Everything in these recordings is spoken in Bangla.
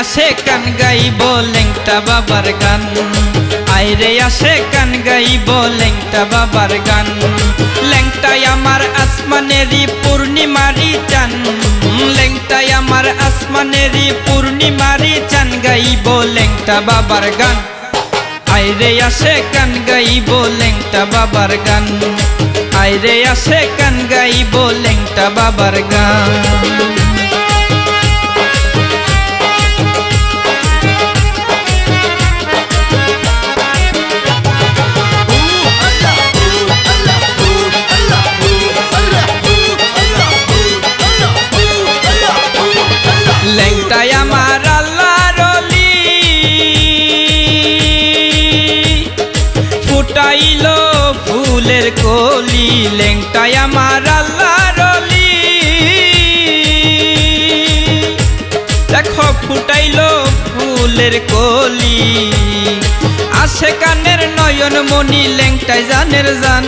আসে কান গাইব লেংটা বাবার গান, আইরে আসে কান গাইব লেংটা বাবার গান। লেংটাই আমার আসমানেরই পূর্ণিমারি চান, লেংটাই আমার আসমানেরই পূর্ণিমারি চান, গাইব লেংটা বাবার গান। আইরে আসে কান গাইব লেংটা বাবার গান, আইরে আসে কান গাইব লেংটা বাবার গান। লেংটাই আমার আল্লাহর ওলি, ফুটাইলো ফুলের কলি, লেংটাই আমার আল্লাহর ওলি। দেখো ফুটাইলো ফুলের কলি, আসে কানের নয়ন মনি, লেংটাই জানের জান।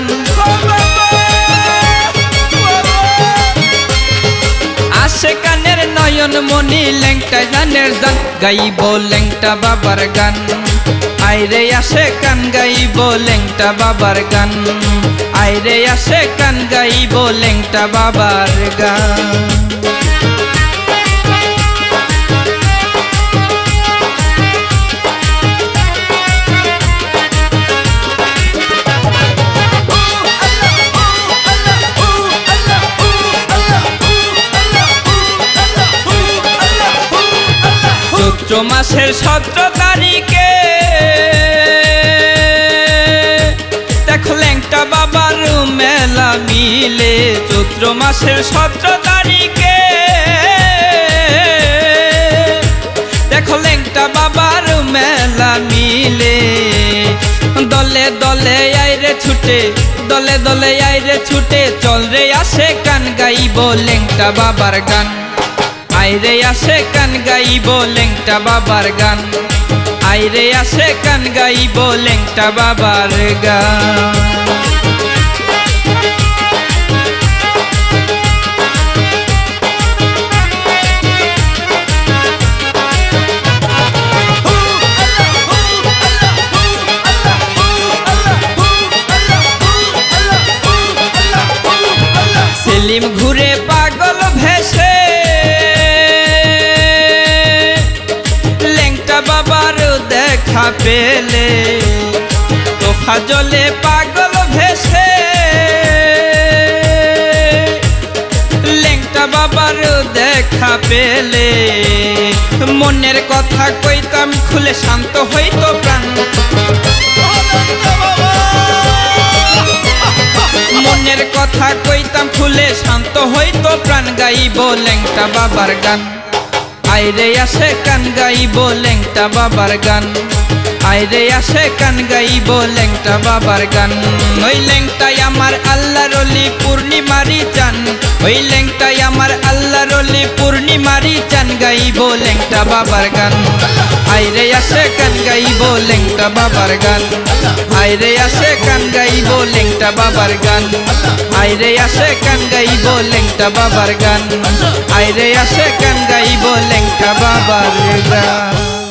আসে কানের নয়ন মনি, লেংটাই জানের জান, গাইব লেংটা বাবার গান। আইরে আসে কান গাইব লেংটা বাবার গান, আইরে আসে কান গাইব লেংটা বাবার গান। চৈত্র মাসের 17 তারিখে দেখো লেংটা বাবার মেলা মিলে, চৈত্র মাসের 17 তারিখে দেখো লেংটা বাবার মেলা মিলে। দলে দলে আইরে ছুটে, দলে দলে আইরে ছুটে, চল রে আসে কান গাইব লেংটা বাবার গান। আইরে আসে কান গাইব লেংটা বাবার গান, আইরে আসে কান গাইব লেংটা বাবার গান। সেলিম ঘুরে পাগল ভেসে, লেংটা বাবার দেখা পেলে, তোফা জলে পাগল ভেসে, লেংটা বাবার দেখা পেলে, মনের কথা কইতাম খুলে শান্ত হইতো প্রাণ। মনের কথা কইতাম খুলে শান্ত হইতো প্রাণ, গাইব লেংটা বাবার গান। আইরে আসে কান গাইব লেংটা বাবার গান, আইরে আসে কান গাইব লেংটা বাবার গান। ওই লেংটাই আমার আল্লাহর ওলি পূর্ণিমারি চান, ওই লেংটাই আমার আল্লাহর ওলি পূর্ণিমারি চান, গাইব লেংটা বাবার গান। আইরে আসে কান গাইব লেংটা বাবার গান, আইরে আসে কান গাইব লেংটা বাবার গান, আইরে আসে কান গাইব লেংটা বাবার গান, আইরে আসে কান গাইব লেংটা বাবার গান।